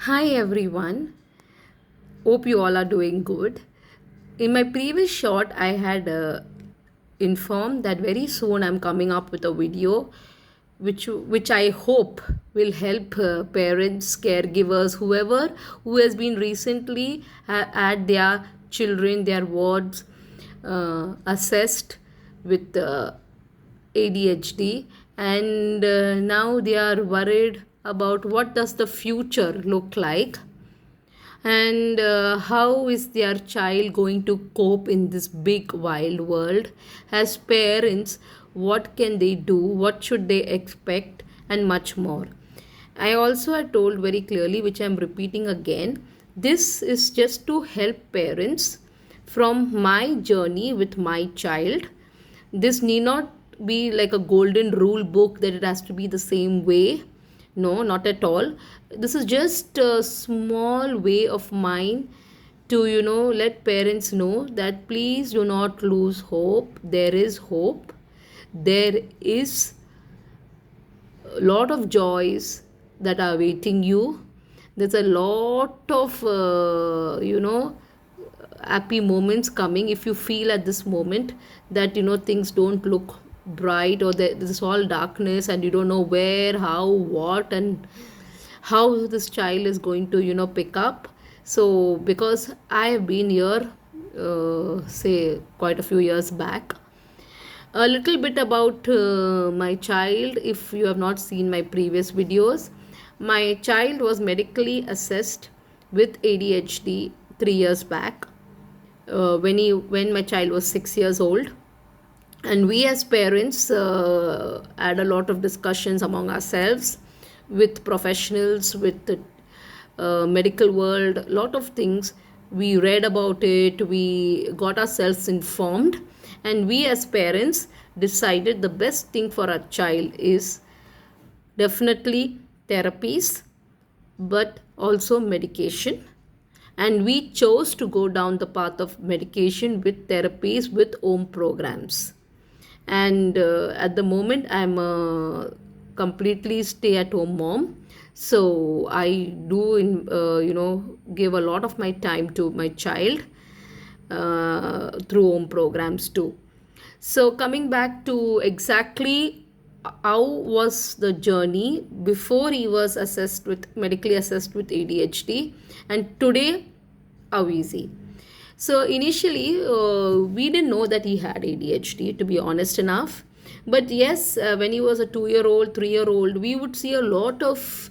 Hi everyone, hope you all are doing good. In my previous shot, I had informed that very soon I'm coming up with a video which I hope will help parents, caregivers, whoever who has been recently had their children, their wards assessed with ADHD, and now they are worried about what does the future look like, and how is their child going to cope in this big wild world. As parents, what can they do, what should they expect, and much more. I also had told very clearly, which I'm repeating again, this is just to help parents from my journey with my child. This need not be like a golden rule book that it has to be the same way. No, not at all. This is just a small way of mine to, let parents know that please do not lose hope. There is hope. There is a lot of joys that are awaiting you. There's a lot of, happy moments coming if you feel at this moment that, things don't look bright, or that this is all darkness and you don't know where, how, what, and how this child is going to, pick up. So, because I have been here, say, quite a few years back, a little bit about my child. If you have not seen my previous videos, my child was medically assessed with ADHD 3 years back, when my child was 6 years old. And we as parents had a lot of discussions among ourselves, with professionals, with the medical world, a lot of things. We read about it, we got ourselves informed, and we as parents decided the best thing for our child is definitely therapies, but also medication. And we chose to go down the path of medication with therapies with home programs. And at the moment, I'm a completely stay at home mom. So I do give a lot of my time to my child through home programs too. So coming back to exactly how was the journey before he was assessed with medically assessed with ADHD, and today how easy. So initially, we didn't know that he had ADHD, to be honest enough. But yes, when he was a 2 year old, 3 year old, we would see a lot of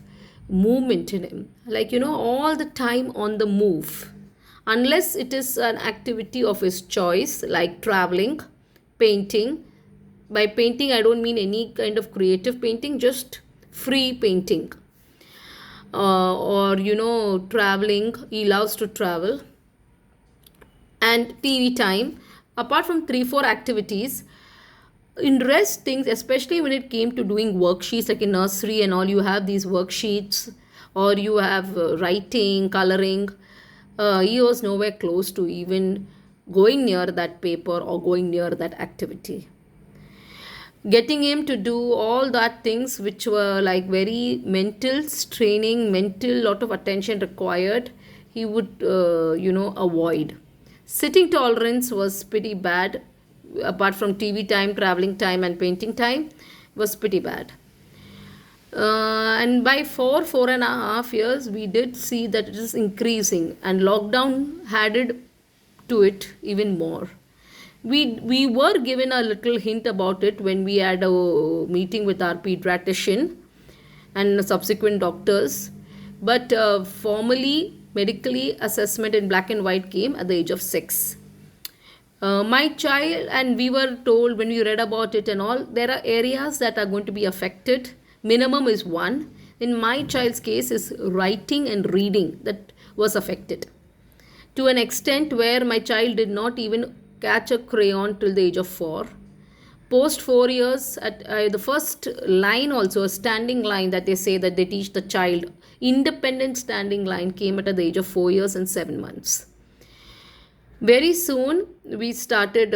movement in him, like, all the time on the move. Unless it is an activity of his choice, like traveling, painting. By painting, I don't mean any kind of creative painting, just free painting. Or, traveling. He loves to travel. And TV time. Apart from 3 4 activities, in rest things, especially when it came to doing worksheets, like in nursery and all, you have these worksheets, or you have writing, coloring. He was nowhere close to even going near that paper or going near that activity. Getting him to do all that things which were like very mental straining, mental lot of attention required, he would avoid. Sitting tolerance was pretty bad. Apart from TV time, traveling time, and painting time, was pretty bad. And by 4.5 years, we did see that it is increasing, and lockdown added to it even more. We were given a little hint about it when we had a meeting with our pediatrician and subsequent doctors, but formally medically assessment in black and white came at the age of 6. My child, and we were told when we read about it and all, there are areas that are going to be affected. Minimum is one. In my child's case, is writing and reading that was affected, to an extent where my child did not even catch a crayon till the age of 4. Post 4 years, at the first line, also a standing line that they say that they teach the child, independent standing line, came at the age of 4 years and 7 months. Very soon we started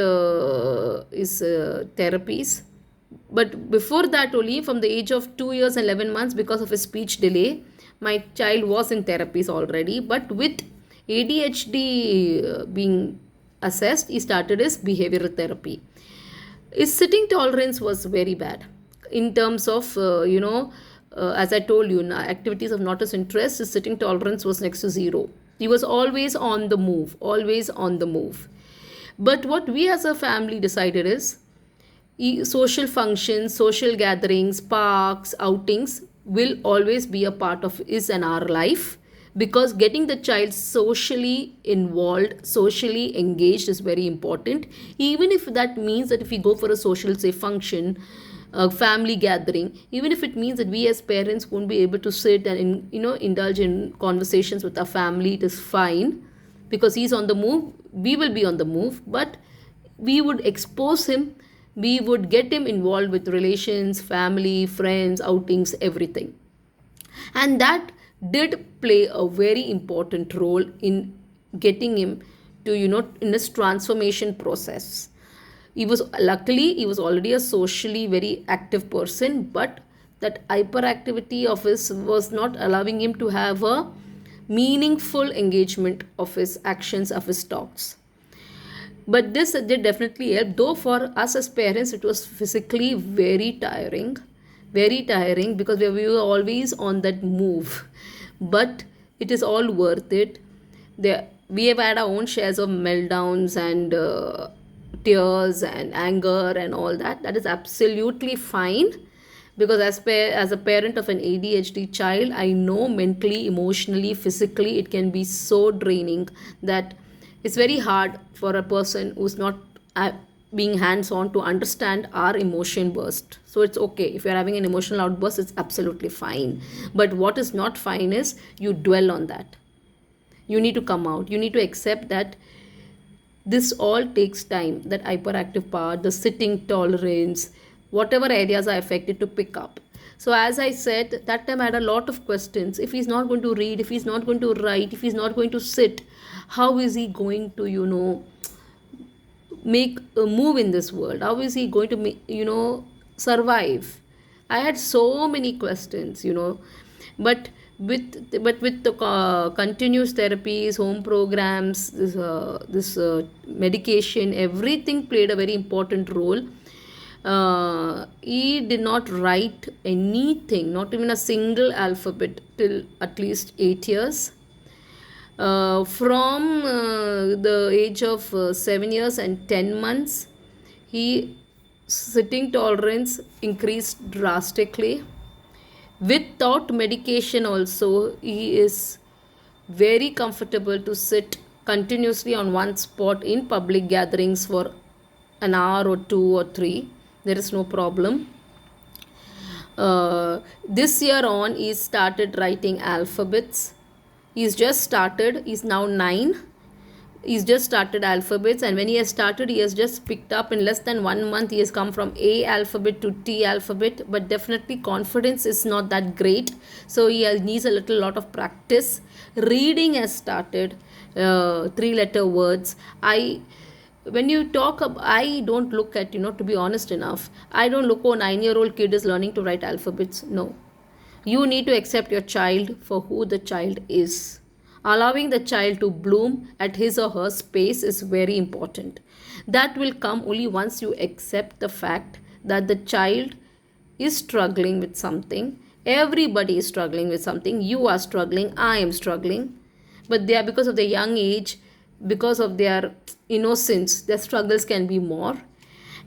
his therapies, but before that, only from the age of 2 years and 11 months, because of his speech delay, My child was in therapies already, but with ADHD being assessed, he started his behavioral therapy. His sitting tolerance was very bad in terms of, as I told you, activities of not his interest, his sitting tolerance was next to zero. He was always on the move, always on the move. But what we as a family decided is, social functions, social gatherings, parks, outings will always be a part of his and our life, because getting the child socially involved, socially engaged is very important. Even if that means that if we go for a social, say, function, a family gathering, even if it means that we as parents won't be able to sit and indulge in conversations with our family, it is fine, because he's on the move, we will be on the move, but we would expose him, we would get him involved with relations, family, friends, outings, everything. And that did play a very important role in getting him to, in this transformation process. He was already a socially very active person, but that hyperactivity of his was not allowing him to have a meaningful engagement of his actions, of his talks. But this did definitely help, though for us as parents it was physically very tiring, because we were always on that move. But it is all worth it. We have had our own shares of meltdowns and tears and anger and all that. That is absolutely fine, because as a parent of an ADHD child, I know mentally, emotionally, physically it can be so draining that it's very hard for a person who's not being hands on to understand our emotion burst. So it's okay if you're having an emotional outburst, it's absolutely fine. But what is not fine is you dwell on that. You need to come out, you need to accept that this all takes time, that hyperactive part, the sitting tolerance, whatever areas are affected, to pick up. So as I said, that time I had a lot of questions. If he's not going to read, if he's not going to write, if he's not going to sit, how is he going to make a move in this world? How is he going to survive? I had so many questions, but with the continuous therapies, home programs, this medication, everything played a very important role. He did not write anything, not even a single alphabet, till at least 8 years. From the age of 7 years and 10 months, he sitting tolerance increased drastically. Without medication also, he is very comfortable to sit continuously on one spot in public gatherings for an hour or two or three. There is no problem. This year on, he started writing alphabets. He's just started, he's now 9. He's just started alphabets, and when he has started, he has just picked up in less than 1 month. He has come from A alphabet to T alphabet, but definitely confidence is not that great, so needs a lot of practice. Reading has started, 3-letter words. When you talk I don't look at, to be honest enough, I don't look, oh, 9-year-old kid is learning to write alphabets. No, you need to accept your child for who the child is. Allowing the child to bloom at his or her space is very important. That will come only once you accept the fact that the child is struggling with something. Everybody is struggling with something. You are struggling, I am struggling. But they are, because of their young age, because of their innocence, their struggles can be more.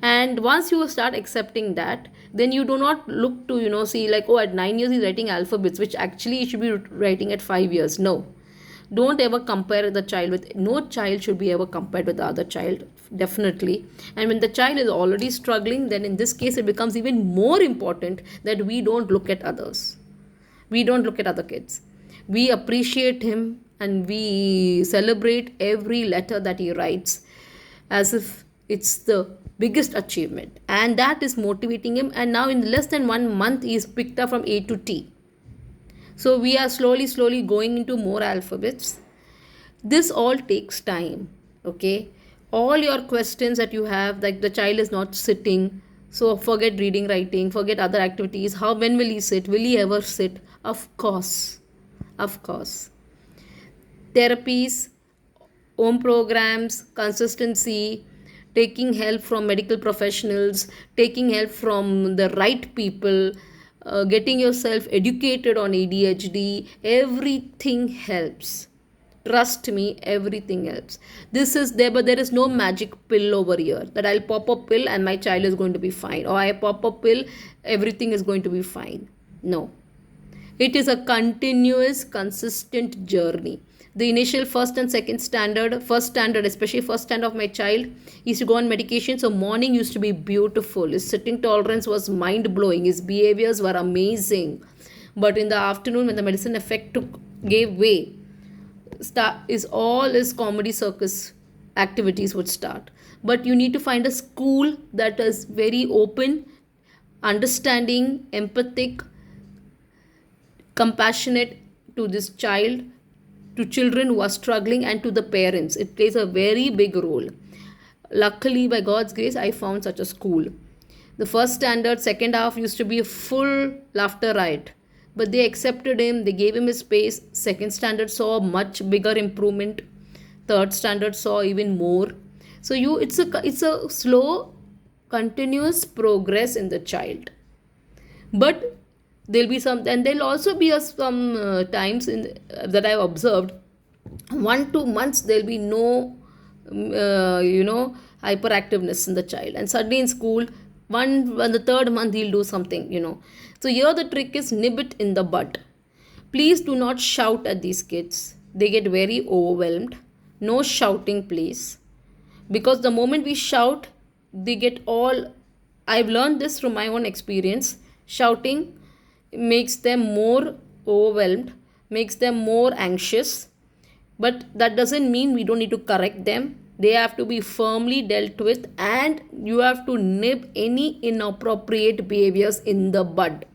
And once you start accepting that, then you do not look to see like, oh, at 9 years he's writing alphabets, which actually he should be writing at 5 years. No, don't ever compare the child with, no child should be ever compared with the other child, definitely. And when the child is already struggling, then in this case it becomes even more important that we don't look at others, we don't look at other kids, we appreciate him and we celebrate every letter that he writes as if it's the biggest achievement, and that is motivating him. And now in less than 1 month he is picked up from A to T. So we are slowly going into more alphabets. This all takes time. Okay, all your questions that you have, like the child is not sitting, so forget reading, writing, forget other activities. When will he sit? Will he ever sit? Of course, Of course. Therapies, home programs, consistency, taking help from medical professionals, taking help from the right people, getting yourself educated on ADHD, everything helps. Trust me, everything helps. This is there, but there is no magic pill over here that I'll pop a pill and my child is going to be fine, or I pop a pill, everything is going to be fine. No, it is a continuous, consistent journey. The initial first standard, especially first standard of my child, used to go on medication. So morning used to be beautiful. His sitting tolerance was mind blowing. His behaviors were amazing. But in the afternoon, when the medicine effect gave way, is all his comedy circus activities would start. But you need to find a school that is very open, understanding, empathic, compassionate to this child, to children who are struggling, and to the parents. It plays a very big role. Luckily, by God's grace, I found such a school. The first standard, second half used to be a full laughter riot. But they accepted him, they gave him his space. Second standard saw a much bigger improvement. Third standard saw even more. So it's a slow, continuous progress in the child. But there'll be some, and there'll also be some times that I've observed, 1 2 months there'll be no hyperactiveness in the child, and suddenly in school, one the third month he'll do something. So here the trick is nib it in the bud. Please do not shout at these kids, they get very overwhelmed. No shouting, please, because the moment we shout, they get all. I've learned this from my own experience. Shouting makes them more overwhelmed, makes them more anxious. But that doesn't mean we don't need to correct them. They have to be firmly dealt with, and you have to nib any inappropriate behaviors in the bud.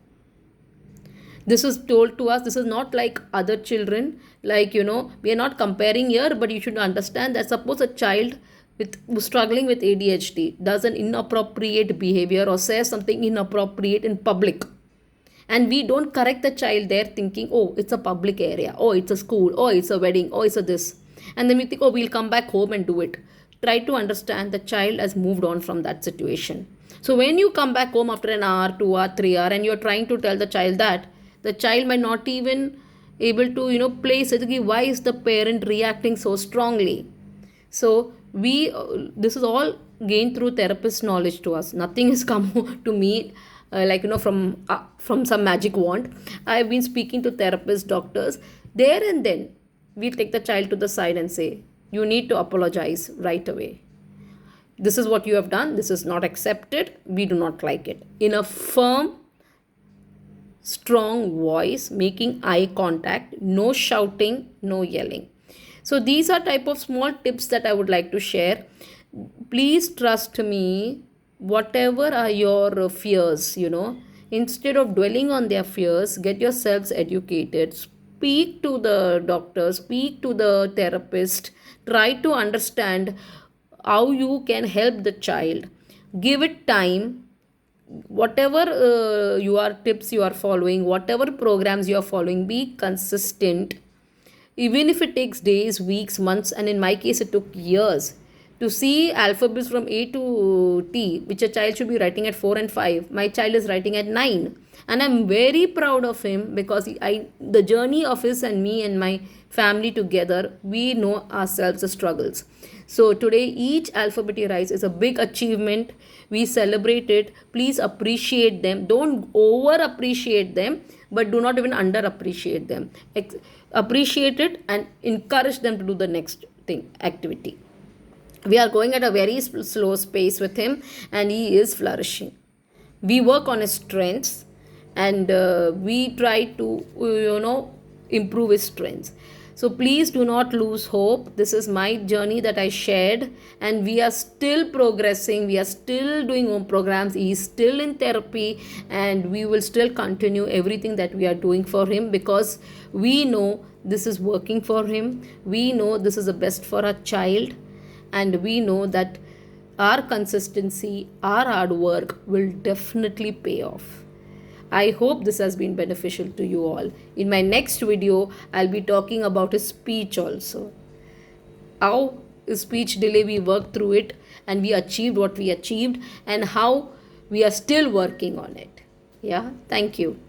This is told to us. This is not like other children. We are not comparing here, but you should understand that suppose a child who's struggling with ADHD does an inappropriate behavior or says something inappropriate in public, and we don't correct the child there thinking, oh, it's a public area, oh, it's a school, oh, it's a wedding, oh, it's a this, and then we think, oh, we'll come back home and do it. Try to understand the child has moved on from that situation. So when you come back home after an hour, 2 hour, 3 hour, and you're trying to tell the child that, the child might not even able to place it. Why is the parent reacting so strongly? So this is all gained through therapist knowledge to us. Nothing has come to me from some magic wand. I've been speaking to therapists, doctors. There and then we take the child to the side and say, you need to apologize right away. This is what you have done. This is not accepted. We do not like it. In a firm, strong voice, making eye contact, no shouting, no yelling. So these are type of small tips that I would like to share. Please trust me, whatever are your fears, instead of dwelling on their fears, get yourselves educated. Speak to the doctor, speak to the therapist, try to understand how you can help the child. Give it time. Whatever tips you are following, whatever programs you are following, be consistent. Even if it takes days, weeks, months, and in my case it took years to see alphabets from A to T, which a child should be writing at 4 and 5. My child is writing at 9, and I'm very proud of him because the journey of his and me and my family together, we know ourselves the struggles. So today each alphabet he writes is a big achievement. We celebrate it. Please appreciate them. Don't over appreciate them, but do not even under appreciate them. Appreciate it and encourage them to do the next activity. We are going at a very slow pace with him, and he is flourishing. We work on his strengths, and we try to improve his strengths. So please do not lose hope. This is my journey that I shared, and we are still progressing. We are still doing home programs. He is still in therapy, and we will still continue everything that we are doing for him because we know this is working for him. We know this is the best for our child, and we know that our consistency, our hard work will definitely pay off. I hope this has been beneficial to you all. In my next video, I'll be talking about his speech also. How his speech delay we worked through it and we achieved what we achieved, and how we are still working on it. Yeah, thank you.